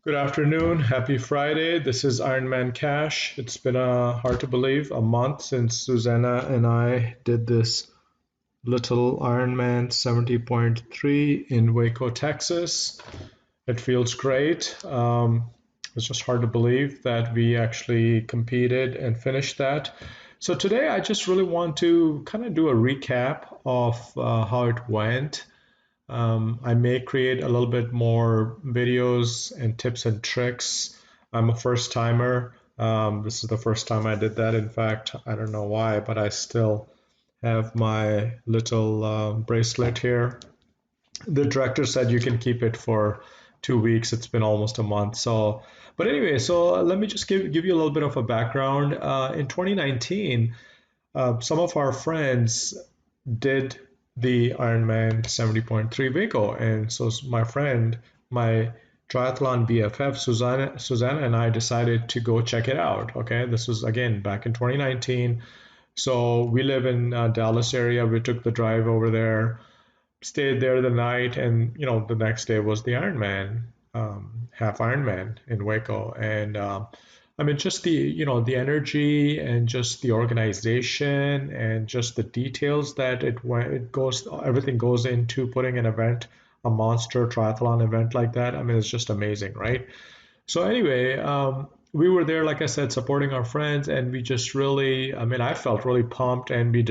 Good afternoon. Happy Friday. This is Ironman Cash. It's been hard to believe a month since Susanna and I did this little Ironman 70.3 in Waco, Texas. It feels great. It's just hard to believe that we actually competed and finished that. So today I just really want to kind of do a recap of how it went. I may create a little bit more videos and tips and tricks. I'm a first timer. This is the first time I did that. In fact, I don't know why, but I still have my little bracelet here. The director said you can keep it for 2 weeks. It's been almost a month. But anyway, let me just give you a little bit of a background. In 2019, some of our friends did the Ironman 70.3 Waco. And so my friend, my triathlon BFF, Susanna and I decided to go check it out. Okay, this was again back in 2019. So we live in Dallas area. We took the drive over there, stayed there the night, and the next day was the Ironman, half Ironman in Waco. And I mean, just the energy and just the organization and just the details that it goes, everything goes into putting an event, a monster triathlon event like that. I mean, it's just amazing, right? So anyway, we were there, like I said, supporting our friends, and we just really, I mean, I felt really pumped, and we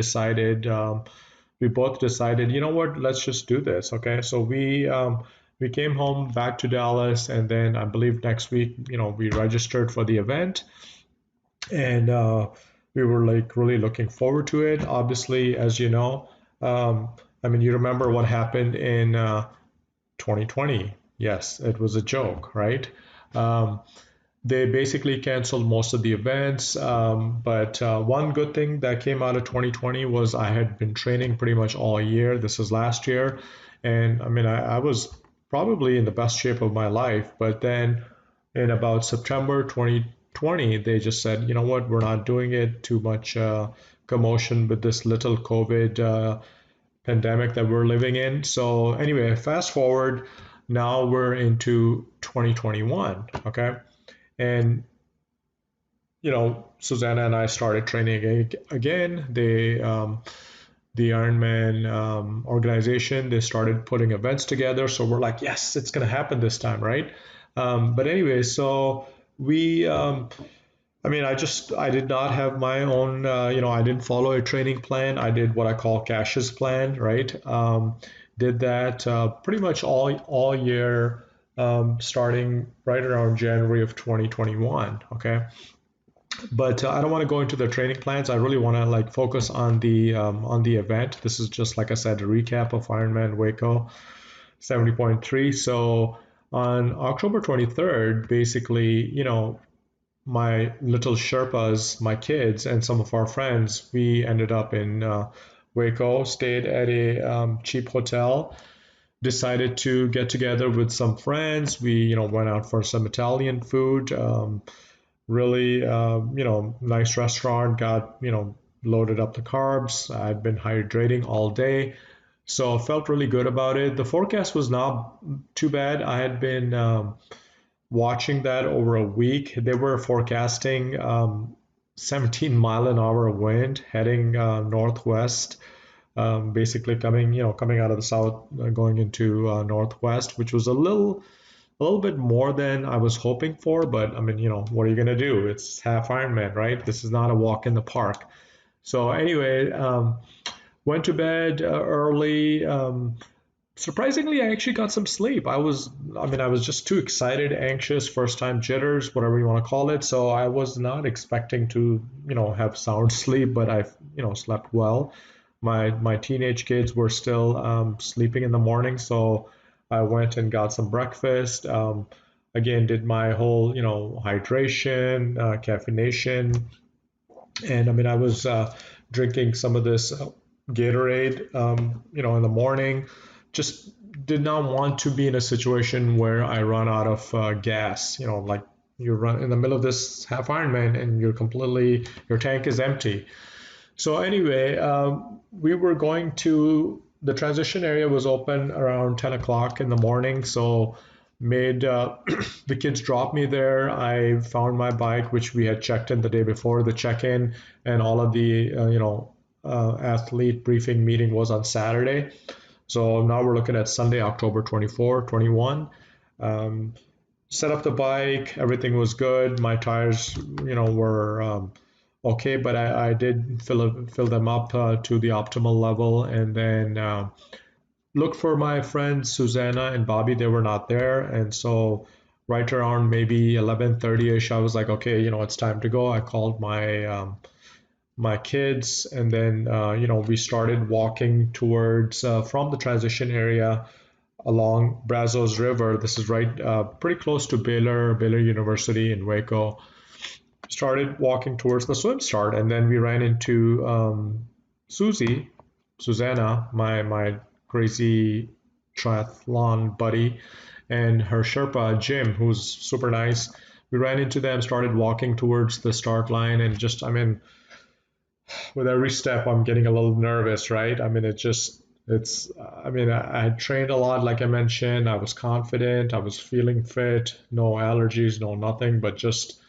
both decided, you know what, let's just do this. Okay, so we came home back to Dallas, and then I believe next week, we registered for the event, and we were like really looking forward to it. Obviously, as you know, I mean, you remember what happened in 2020. Yes, it was a joke, right? Um, they basically canceled most of the events. But one good thing that came out of 2020 was I had been training pretty much all year. This is last year. And I mean, I was probably in the best shape of my life. But then in about September 2020, they just said, you know what, we're not doing it. Too much commotion with this little COVID pandemic that we're living in. So, anyway, fast forward, now we're into 2021. Okay. And Susanna and I started training again. The Ironman organization, they started putting events together. So we're like, yes, it's going to happen this time, right? But anyway, so we, I mean, I did not have my own, I didn't follow a training plan. I did what I call Cash's plan, right? Did that pretty much all year, starting right around January of 2021. Okay, but I don't want to go into the training plans. I really want to like focus on the event. This is just like I said, a recap of Ironman Waco 70.3. So on October 23rd, basically, my little Sherpas, my kids, and some of our friends, we ended up in Waco, stayed at a cheap hotel, decided to get together with some friends. We, went out for some Italian food. Really, nice restaurant. Got, loaded up the carbs. I've been hydrating all day, so felt really good about it. The forecast was not too bad. I had been watching that over a week. They were forecasting 17 mile an hour wind heading northwest, basically coming out of the south, going into northwest, which was a little bit more than I was hoping for. But I mean, what are you gonna do? It's half Ironman, right? This is not a walk in the park. So anyway, went to bed early. Surprisingly, I actually got some sleep. I was just too excited, anxious, first time jitters, whatever you want to call it. So I was not expecting to, have sound sleep, but I, slept well. My teenage kids were still sleeping in the morning, so I went and got some breakfast. Again, did my whole, hydration, caffeination, and I mean, I was drinking some of this Gatorade, in the morning. Just did not want to be in a situation where I run out of gas. Like you run in the middle of this half Ironman and your tank is empty. So anyway, we were going to the transition area was open around 10 o'clock in the morning. So Made the kids drop me there. I found my bike, which we had checked in the day before the check-in, and all of the athlete briefing meeting was on Saturday. So now we're looking at Sunday, October 24, 21. Um, Set up the bike, everything was good. My tires, were okay, but I did fill them up to the optimal level, and then looked for my friends Susanna and Bobby. They were not there, and so right around maybe 11:30ish, I was like, okay, it's time to go. I called my kids, and then we started walking towards from the transition area along Brazos River. This is right pretty close to Baylor University in Waco. Started walking towards the swim start, and then we ran into Susie, Susanna, my crazy triathlon buddy, and her Sherpa Jim, who's super nice. We ran into them, started walking towards the start line, and just, I mean, with every step, I'm getting a little nervous, right? I mean, I mean, I had trained a lot, like I mentioned. I was confident, I was feeling fit, no allergies, no nothing, but just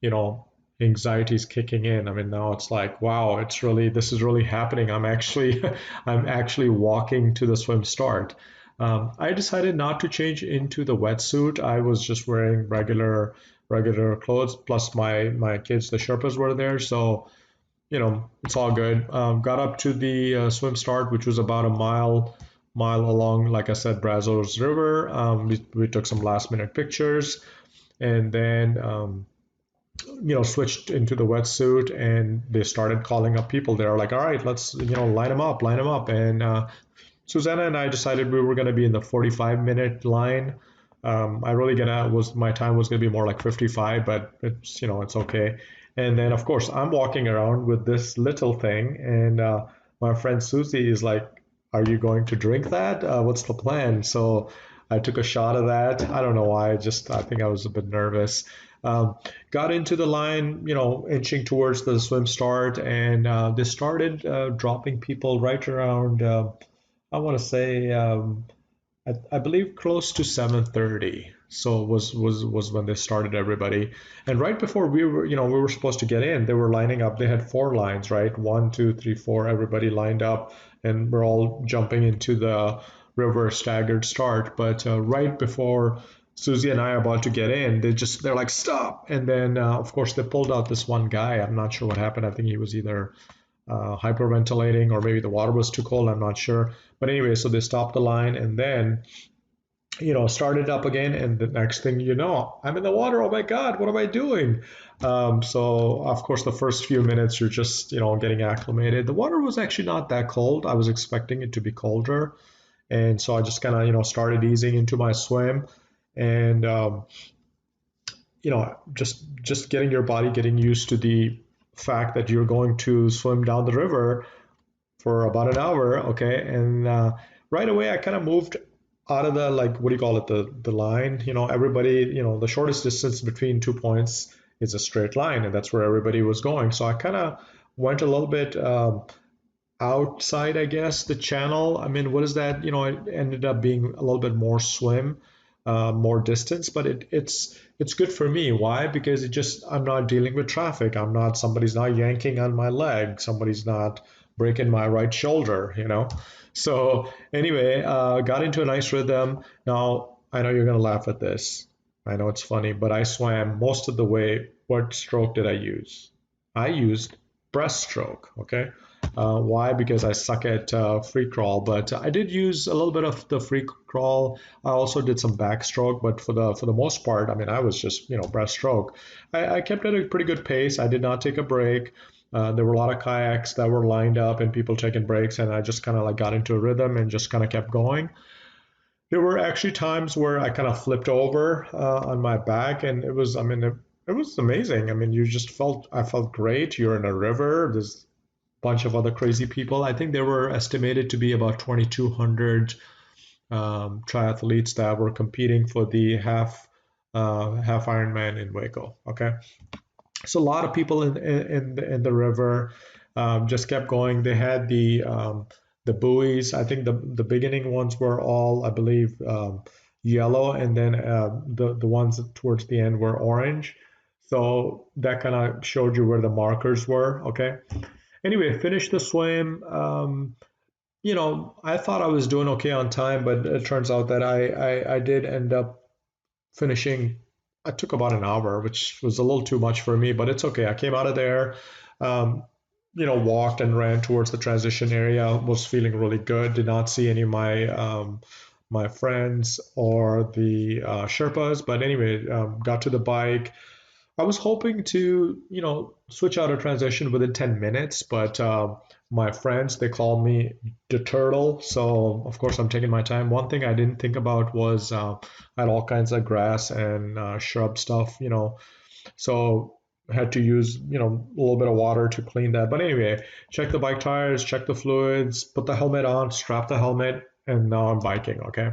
you know anxiety is kicking in. I mean, now it's like, wow, this is really happening. I'm actually I'm actually walking to the swim start. I decided not to change into the wetsuit. I was just wearing regular clothes, plus my kids, the Sherpas, were there, so it's all good. Got up to the swim start, which was about a mile along, like I said, Brazos River. We took some last minute pictures, and then switched into the wetsuit, and they started calling up people. They're like, all right, let's line them up. And Susanna and I decided we were going to be in the 45-minute line. I really gonna was my time was gonna be more like 55, but it's okay. And then of course I'm walking around with this little thing, and my friend Susie is like, "Are you going to drink that? What's the plan?" So I took a shot of that. I don't know why. I think I was a bit nervous. Um, Got into the line, inching towards the swim start, and they started dropping people right around. I want to say. I believe close to 7:30. So was when they started everybody. And right before we were supposed to get in, they were lining up. They had four lines, right? One, two, three, four. Everybody lined up, and we're all jumping into the river staggered start. But right before Susie and I are about to get in, they're like, stop. And then of course they pulled out this one guy. I'm not sure what happened. I think he was either hyperventilating, or maybe the water was too cold. I'm not sure. But anyway, so they stopped the line, and then started up again. And the next thing you know, I'm in the water. Oh my God, what am I doing? So of course, the first few minutes you're just getting acclimated. The water was actually not that cold. I was expecting it to be colder, and so I just kind of started easing into my swim, and just getting your body getting used to the fact that you're going to swim down the river for about an hour. Okay. And right away I kind of moved out of the, like, what do you call it, the line. Everybody, the shortest distance between 2 points is a straight line, and that's where everybody was going. So I kind of went a little bit outside, I guess, the channel. I mean, what is that? It ended up being a little bit more swim, more distance, but it's good for me. Why? Because I'm not dealing with traffic. Somebody's not yanking on my leg. Somebody's not breaking my right shoulder. So anyway, got into a nice rhythm. Now I know you're gonna laugh at this. I know it's funny, but I swam most of the way. What stroke did I use? I used breaststroke. Okay. Why? Because I suck at free crawl, but I did use a little bit of the free crawl. I also did some backstroke, but for the most part, I mean, I was just breaststroke. I kept at a pretty good pace. I did not take a break. There were a lot of kayaks that were lined up and people taking breaks, and I just kind of like got into a rhythm and just kind of kept going. There were actually times where I kind of flipped over on my back, and I mean, it was amazing. I mean, I felt great. You're in a river. There's bunch of other crazy people. I think there were estimated to be about 2,200 triathletes that were competing for the half Ironman in Waco. Okay, so a lot of people in the river just kept going. They had the buoys. I think the beginning ones were all, I believe, yellow, and then the ones towards the end were orange. So that kind of showed you where the markers were. Okay. Anyway, finished the swim. I thought I was doing okay on time, but it turns out that I did end up finishing. I took about an hour, which was a little too much for me, but it's okay. I came out of there, um, walked and ran towards the transition area. Was feeling really good. Did not see any of my friends or the Sherpas, but anyway, got to the bike. I was hoping to, switch out a transition within 10 minutes, but my friends, they call me the turtle. So, of course, I'm taking my time. One thing I didn't think about was I had all kinds of grass and shrub stuff, so I had to use, a little bit of water to clean that. But anyway, check the bike tires, check the fluids, put the helmet on, strap the helmet, and now I'm biking, okay?